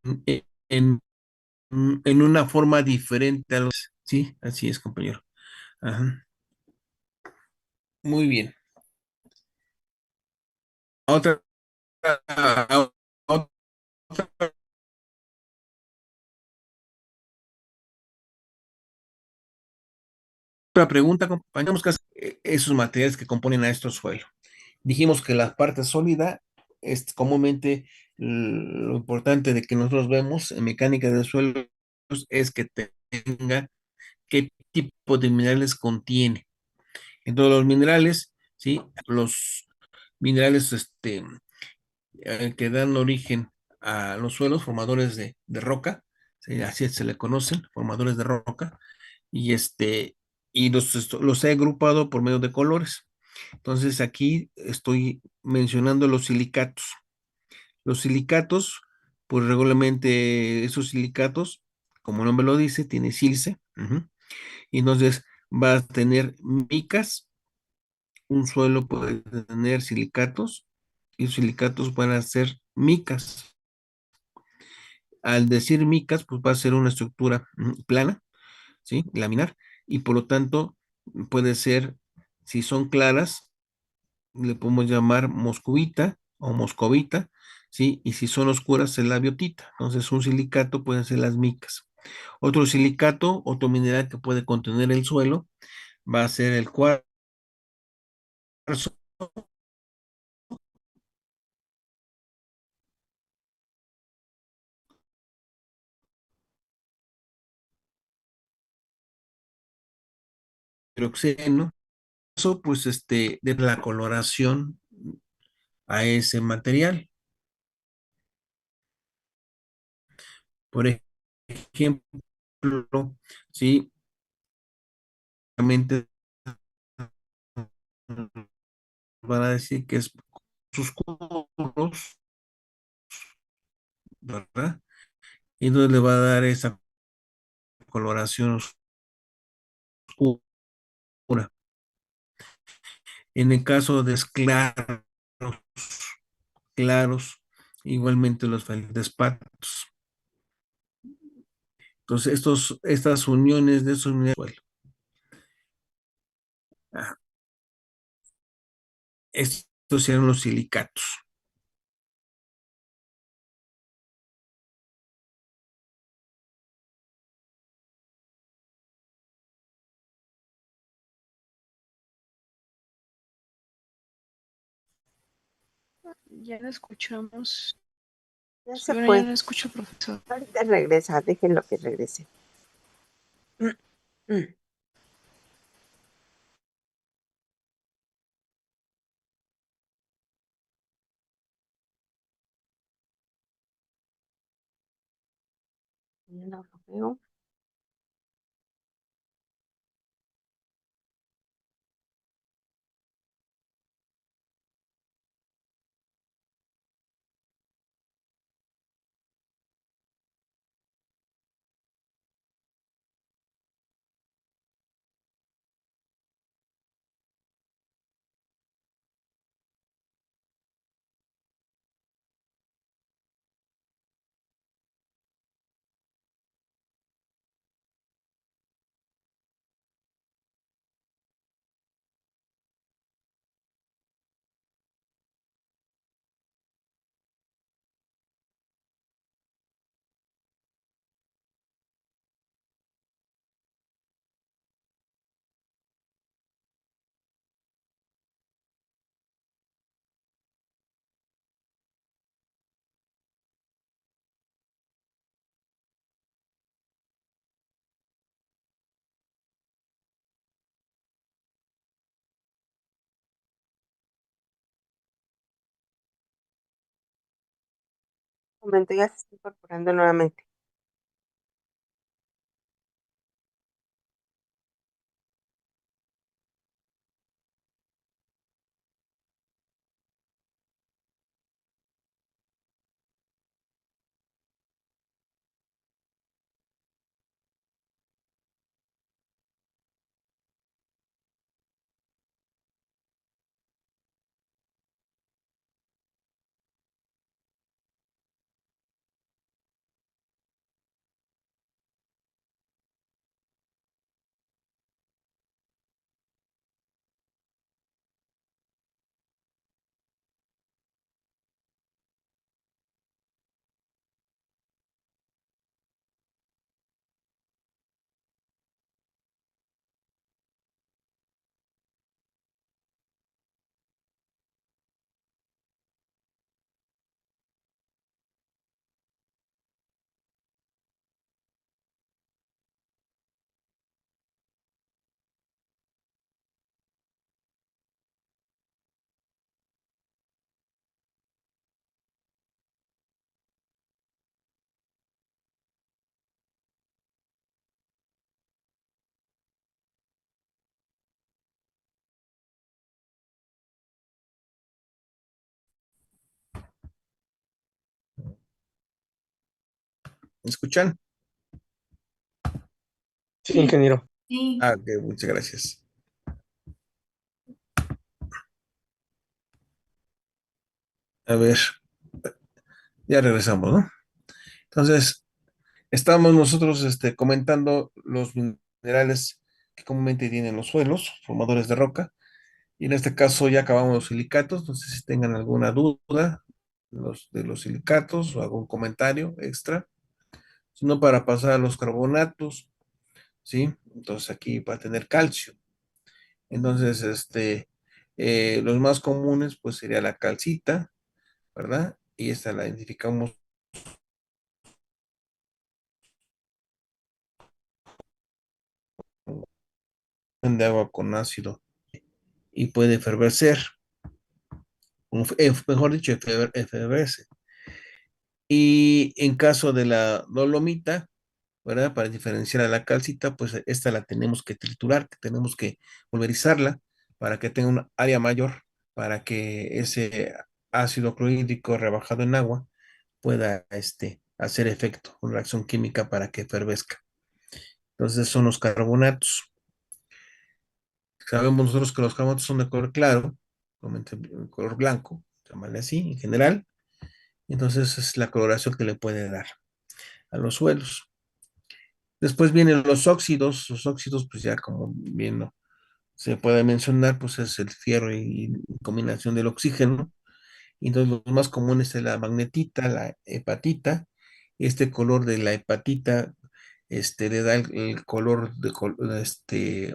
en, en una forma diferente a los. Sí, así es, compañero. Ajá. Muy bien. Otra, otra pregunta, compañeros, que esos materiales que componen a estos suelos. Dijimos que la parte sólida es comúnmente lo importante de que nosotros vemos en mecánica de suelos es que tenga qué tipo de minerales contiene. Entonces los minerales, ¿sí? Los minerales que dan origen a los suelos, formadores de roca, ¿sí? Así se le conocen, formadores de roca, y los he agrupado por medio de colores. Entonces aquí estoy mencionando los silicatos. Los silicatos, pues regularmente esos silicatos, como el nombre lo dice, tiene silce, y entonces va a tener micas, un suelo puede tener silicatos, y los silicatos van a ser micas. Al decir micas, pues va a ser una estructura plana, ¿sí? Laminar, y por lo tanto puede ser, si son claras, le podemos llamar moscovita o moscovita, ¿sí? Y si son oscuras es la biotita. Entonces, un silicato pueden ser las micas. Otro silicato, otro mineral que puede contener el suelo, va a ser el cuarzo, hidroxeno, eso pues de la coloración a ese material. Por ejemplo, sí, realmente van a decir que es sus oscuros, ¿verdad? Y entonces le va a dar esa coloración oscura. En el caso de claros, claros, igualmente los feldespatos. Entonces, estas uniones de esos uniones, bueno, estos serían los silicatos. Ya lo escuchamos. Ya se Bueno, ya fue. lo escucho, profesor. Ahorita regresa, déjenlo que regrese. Ya no lo veo. Un momento, ya se está incorporando nuevamente. ¿Me escuchan? Sí, ingeniero. Sí. Ah, ok, muchas gracias. A ver, ya regresamos, ¿no? Entonces, estamos nosotros comentando los minerales que comúnmente tienen los suelos, formadores de roca, y en este caso ya acabamos los silicatos. No sé si tengan alguna duda de los silicatos o algún comentario extra, sino para pasar a los carbonatos, ¿sí? Entonces aquí va a tener calcio. Entonces, los más comunes, pues sería la calcita, ¿verdad? Y esta la identificamos de agua con ácido y puede efervecer, mejor dicho, efervece. Y en caso de la dolomita, ¿verdad? Para diferenciar a la calcita, pues esta la tenemos que triturar, que tenemos que pulverizarla para que tenga un área mayor, para que ese ácido clorhídrico rebajado en agua pueda hacer efecto, una reacción química para que fervezca. Entonces son los carbonatos. Sabemos nosotros que los carbonatos son de color claro, normalmente de color blanco, llamarle así en general. Entonces es la coloración que le puede dar a los suelos. Después vienen los óxidos pues ya como bien se puede mencionar, pues es el fierro y combinación del oxígeno. Y entonces los más comunes es la magnetita, la hepatita. Este color de la hepatita le da el color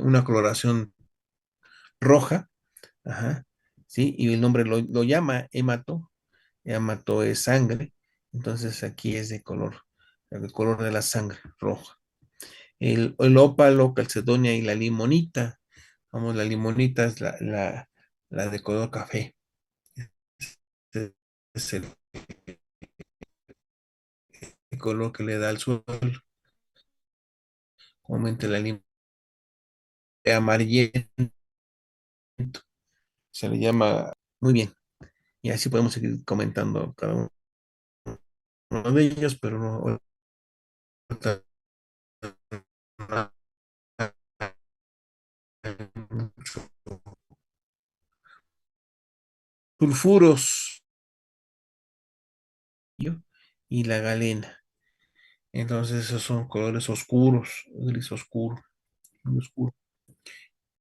una coloración roja, ajá, ¿sí? Y el nombre lo llama hemato, hemato es sangre, entonces aquí es de color, el color de la sangre roja. El ópalo, calcedonia y la limonita, vamos, la limonita es la de color café. Este es el color que le da al suelo. Comúnmente la limonita amarillento, se le llama muy bien. Y así podemos seguir comentando cada uno de ellos, pero no. Sulfuros y la galena. Entonces esos son colores oscuros, gris oscuro, muy oscuro.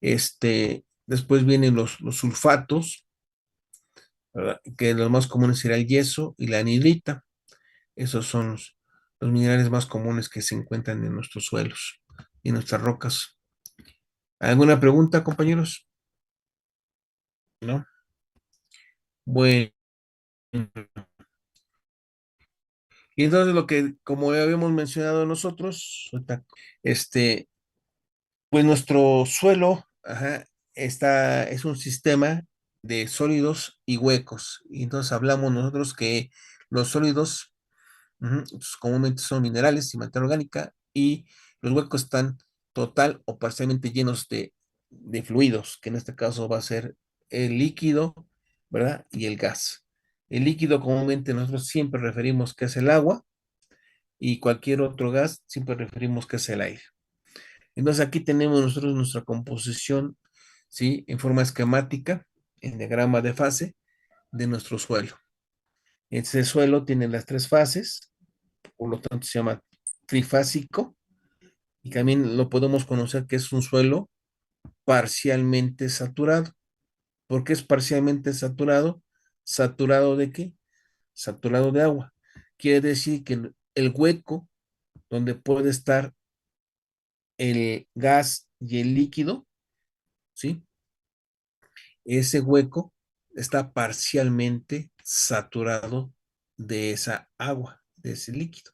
Después vienen los sulfatos, ¿verdad? Que los más comunes será el yeso y la anhidrita. Esos son los minerales más comunes que se encuentran en nuestros suelos y en nuestras rocas. ¿Alguna pregunta, compañeros? ¿No? Bueno, y entonces lo que, como ya habíamos mencionado nosotros, este, pues nuestro suelo, ajá, es un sistema de sólidos y huecos. Y entonces hablamos nosotros que los sólidos, pues, comúnmente son minerales y materia orgánica, y los huecos están total o parcialmente llenos de fluidos, que en este caso va a ser el líquido, ¿verdad? Y el gas. El líquido comúnmente nosotros siempre referimos que es el agua, y cualquier otro gas siempre referimos que es el aire. Entonces aquí tenemos nosotros nuestra composición, ¿sí? En forma esquemática, en diagrama de fase de nuestro suelo. Este suelo tiene las tres fases, por lo tanto se llama trifásico, y también lo podemos conocer que es un suelo parcialmente saturado. ¿Por qué es parcialmente saturado? ¿Saturado de qué? Saturado de agua. Quiere decir que el hueco donde puede estar el gas y el líquido, ¿sí? Ese hueco está parcialmente saturado de esa agua, de ese líquido.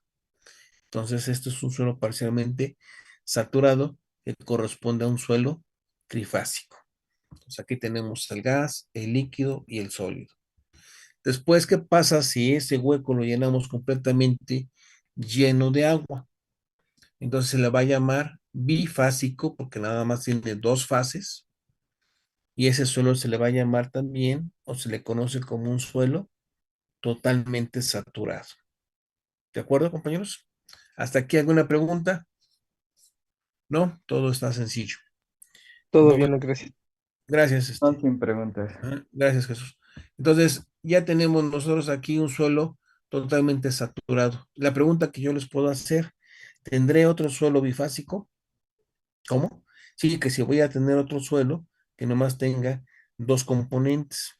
Entonces, esto es un suelo parcialmente saturado que corresponde a un suelo trifásico. Entonces, aquí tenemos el gas, el líquido y el sólido. Después, ¿qué pasa si ese hueco lo llenamos completamente lleno de agua? Entonces se le va a llamar bifásico porque nada más tiene dos fases, y ese suelo se le va a llamar también, o se le conoce como un suelo totalmente saturado. ¿De acuerdo, compañeros? ¿Hasta aquí alguna pregunta? No, todo está sencillo. Todo Bueno, bien, gracias. gracias, No, sin preguntas. gracias, Jesús. Entonces, ya tenemos nosotros aquí un suelo totalmente saturado. La pregunta que yo les puedo hacer, ¿tendré otro suelo bifásico? ¿Cómo? Sí, que si voy a tener otro suelo que nomás tenga dos componentes.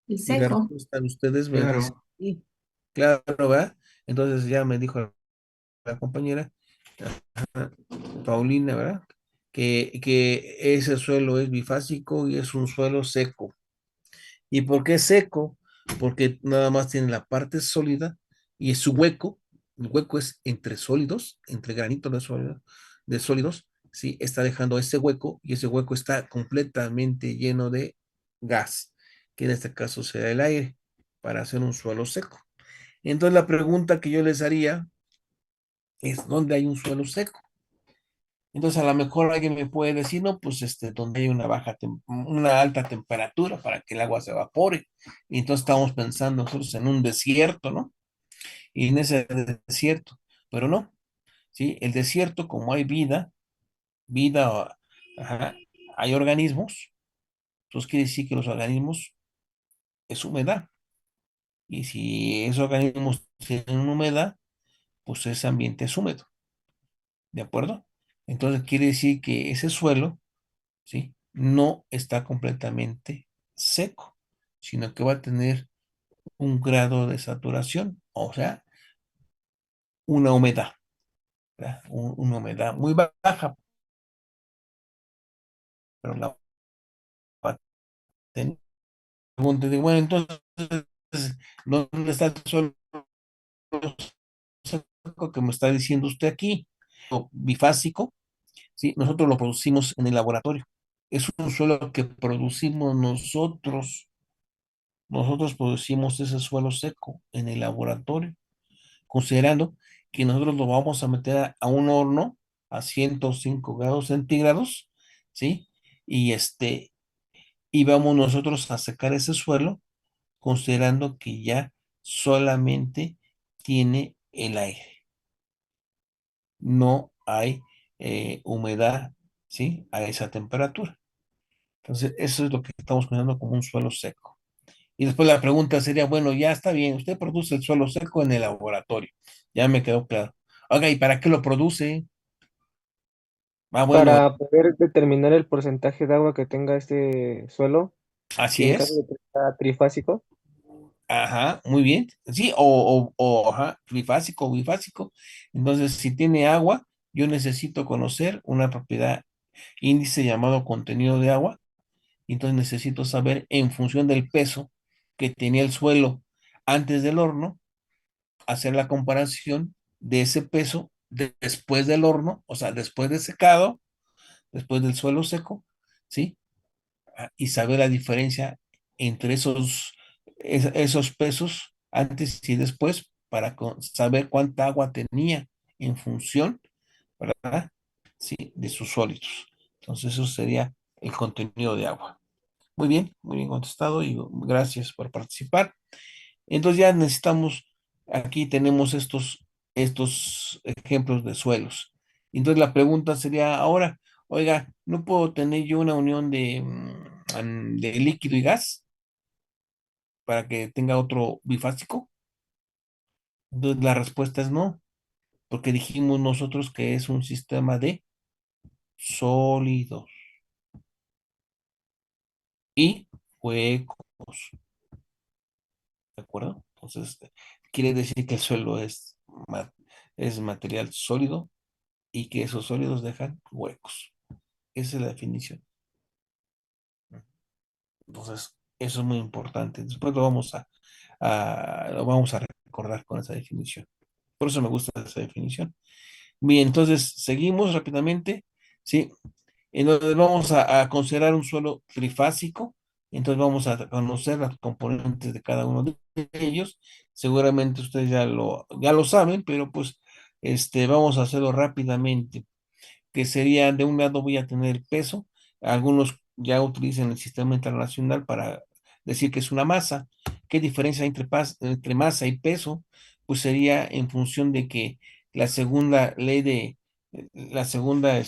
El Y la seco. respuesta de ustedes me dice, Claro. sí, claro, ¿verdad? Entonces ya me dijo la compañera Paulina, ¿verdad? Que ese suelo es bifásico y es un suelo seco. ¿Y por qué seco? Porque nada más tiene la parte sólida y es su hueco. El hueco es entre sólidos, entre granitos de sólidos, ¿sí? Está dejando ese hueco, y ese hueco está completamente lleno de gas, que en este caso será el aire, para hacer un suelo seco. Entonces la pregunta que yo les haría es, ¿dónde hay un suelo seco? Entonces a lo mejor alguien me puede decir, no, pues donde hay una alta temperatura para que el agua se evapore. Y entonces estamos pensando nosotros en un desierto, ¿no? Y en ese desierto, pero no, ¿sí? El desierto, como hay vida, ajá, hay organismos, entonces quiere decir que los organismos es humedad. Y si esos organismos tienen humedad, pues ese ambiente es húmedo, ¿de acuerdo? Entonces quiere decir que ese suelo, ¿sí? No está completamente seco, sino que va a tener un grado de saturación, o sea, una humedad, ¿verdad? Una humedad muy baja, pero la va a tener. Bueno, entonces, ¿dónde está el suelo seco que me está diciendo usted aquí? O bifásico, ¿sí? Nosotros lo producimos en el laboratorio. Es un suelo que producimos nosotros. Nosotros producimos ese suelo seco en el laboratorio, considerando que nosotros lo vamos a meter a un horno a 105 grados centígrados, ¿sí? Y y vamos nosotros a secar ese suelo, considerando que ya solamente tiene el aire, no hay humedad, ¿sí? A esa temperatura. Entonces, eso es lo que estamos considerando como un suelo seco. Y después la pregunta sería, bueno, ya está bien, usted produce el suelo seco en el laboratorio. Ya me quedó claro. Oiga, ¿y para qué lo produce? Ah, bueno, Para poder determinar el porcentaje de agua que tenga este suelo y así en caso es. de que sea trifásico, Ajá, muy bien. Sí, ajá, trifásico o bifásico. Entonces, si tiene agua, yo necesito conocer una propiedad índice llamado contenido de agua. Entonces necesito saber en función del peso que tenía el suelo antes del horno, hacer la comparación de ese peso después del horno, o sea, después de secado, después del suelo seco, ¿sí? Y saber la diferencia entre esos pesos antes y después para saber cuánta agua tenía en función, ¿verdad? Sí, de sus sólidos. Entonces eso sería el contenido de agua. Muy bien contestado y gracias por participar. Entonces ya necesitamos, aquí tenemos estos ejemplos de suelos. Entonces la pregunta sería ahora, oiga, ¿no puedo tener yo una unión de líquido y gas para que tenga otro bifásico? Entonces la respuesta es no, porque dijimos nosotros que es un sistema de sólidos y huecos, ¿de acuerdo? Entonces, quiere decir que el suelo es material sólido y que esos sólidos dejan huecos. Esa es la definición. Entonces, eso es muy importante. Después lo vamos a recordar con esa definición. Por eso me gusta esa definición. Bien, entonces seguimos rápidamente. Sí, entonces vamos a considerar un suelo trifásico. Entonces vamos a conocer las componentes de cada uno de ellos. Seguramente ustedes ya lo saben, pero pues vamos a hacerlo rápidamente, que sería, de un lado voy a tener peso, algunos ya utilizan el sistema internacional para decir que es una masa. ¿Qué diferencia hay entre masa y peso? Pues sería en función de que la segunda ley de, la segunda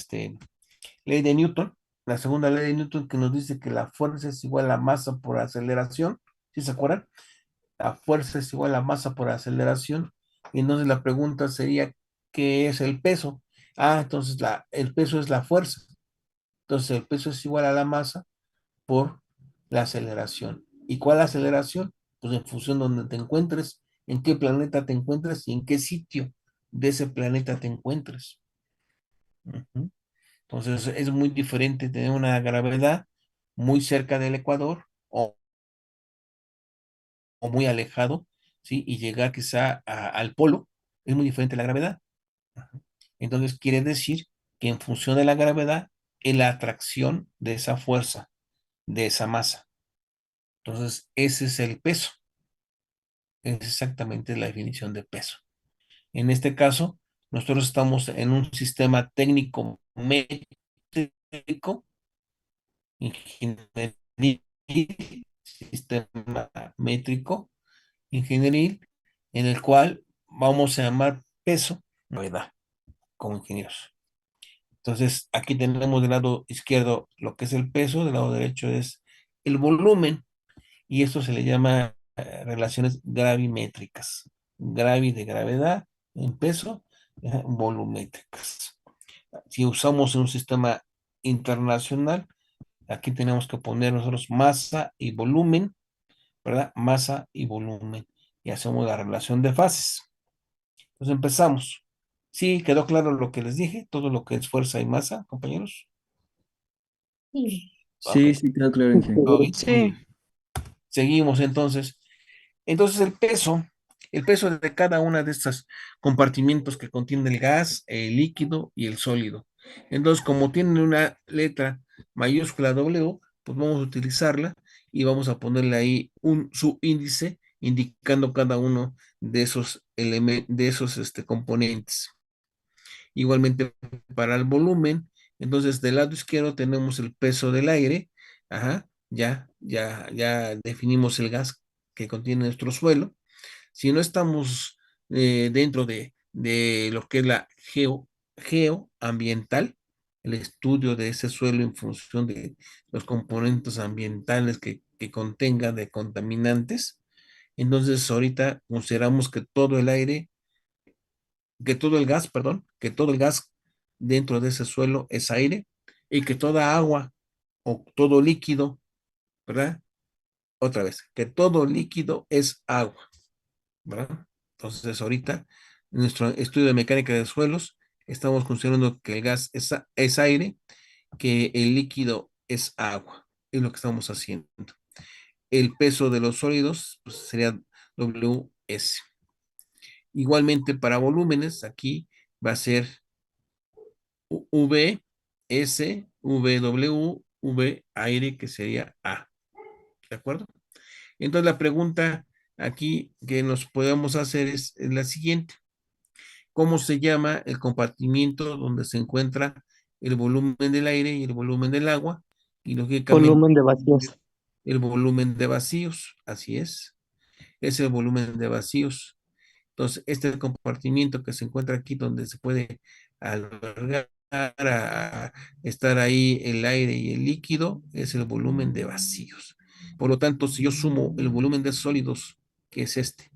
ley de Newton, la segunda ley de Newton que nos dice que la fuerza es igual a masa por aceleración, ¿sí se acuerdan? La fuerza es igual a masa por aceleración. Y entonces la pregunta sería, ¿qué es el peso? Ah, entonces el peso es la fuerza. Entonces el peso es igual a la masa por la aceleración. ¿Y cuál aceleración? Pues en función de donde te encuentres, en qué planeta te encuentres y en qué sitio de ese planeta te encuentres. Ujú. Entonces es muy diferente tener una gravedad muy cerca del ecuador o muy alejado, ¿sí? Y llegar quizá al polo, es muy diferente la gravedad. Ajá. Entonces quiere decir que en función de la gravedad es la atracción de esa fuerza, de esa masa. Entonces ese es el peso. es exactamente la definición de peso. En este caso, nosotros estamos en un sistema técnico métrico, ingenieril, sistema métrico, ingenieril, en el cual vamos a llamar peso gravedad como ingenieros. Entonces, aquí tenemos del lado izquierdo lo que es el peso, del lado derecho es el volumen, y esto se le llama relaciones gravimétricas. Gravi de gravedad en peso, volumétricas. Si usamos un sistema internacional, aquí tenemos que poner nosotros masa y volumen, ¿verdad? Masa y volumen. Y hacemos la relación de fases. Entonces empezamos. Sí, quedó claro lo que les dije, todo lo que es fuerza y masa, compañeros. Sí. Ok, Sí, sí, quedó claro, Inge. todo bien. Muy Sí, bien. Seguimos entonces. Entonces el peso de cada una de estos compartimientos que contiene el gas, el líquido y el sólido. Entonces, como tienen una letra mayúscula W, pues vamos a utilizarla y vamos a ponerle ahí su índice indicando cada uno de esos componentes. Igualmente para el volumen, entonces del lado izquierdo tenemos el peso del aire, ajá, ya definimos el gas que contiene nuestro suelo. Si no estamos dentro de lo que es la geoambiental, el estudio de ese suelo en función de los componentes ambientales que contenga de contaminantes, entonces ahorita consideramos que todo el aire, que todo el gas, perdón, que todo el gas dentro de ese suelo es aire y que toda agua o todo líquido, ¿verdad? Otra vez, que todo líquido es agua, ¿verdad? Entonces, ahorita, en nuestro estudio de mecánica de suelos, estamos considerando que el gas es aire, que el líquido es agua, es lo que estamos haciendo. El peso de los sólidos pues, sería WS. Igualmente para volúmenes, aquí va a ser V, S, W, V, aire, que sería A. ¿De acuerdo? Entonces la pregunta aquí que nos podemos hacer es la siguiente. ¿Cómo se llama el compartimiento donde se encuentra el volumen del aire y el volumen del agua? Y lógicamente Volumen de vacíos. el volumen de vacíos, así es el volumen de vacíos. Entonces, este compartimiento que se encuentra aquí donde se puede albergar estar ahí el aire y el líquido es el volumen de vacíos. Por lo tanto, si yo sumo el volumen de sólidos, que es este,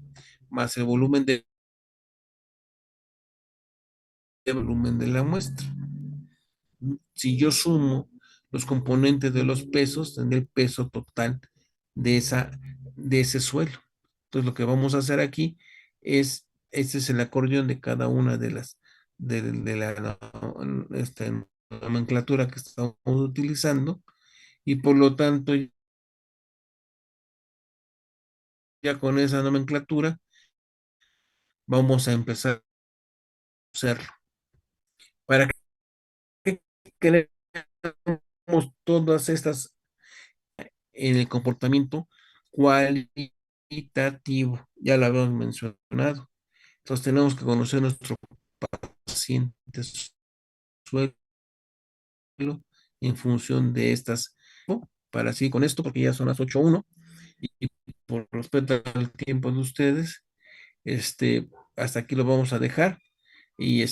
más el volumen de volumen de la muestra, si yo sumo los componentes de los pesos, tendré el peso total de, de ese suelo. Entonces, lo que vamos a hacer aquí este es el acordeón de cada una de la nomenclatura que estamos utilizando, y por lo tanto, ya con esa nomenclatura, vamos a empezar a hacerlo. ¿Para qué queremos todas estas en el comportamiento cualitativo? Ya lo habíamos mencionado. Entonces tenemos que conocer nuestro paciente suelo en función de estas, para así con esto, porque ya son las 8:01 y por respeto al tiempo de ustedes, hasta aquí lo vamos a dejar y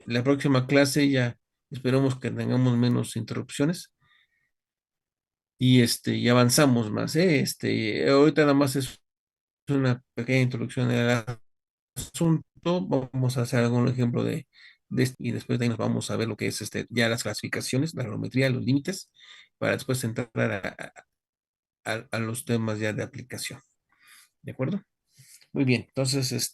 la próxima clase ya esperamos que tengamos menos interrupciones y avanzamos más, ¿eh? Ahorita nada más es una pequeña introducción al asunto. Vamos a hacer algún ejemplo y después de ahí nos vamos a ver lo que es ya las clasificaciones, la geometría, los límites, para después entrar a los temas ya de aplicación. ¿De acuerdo? Muy bien. Entonces,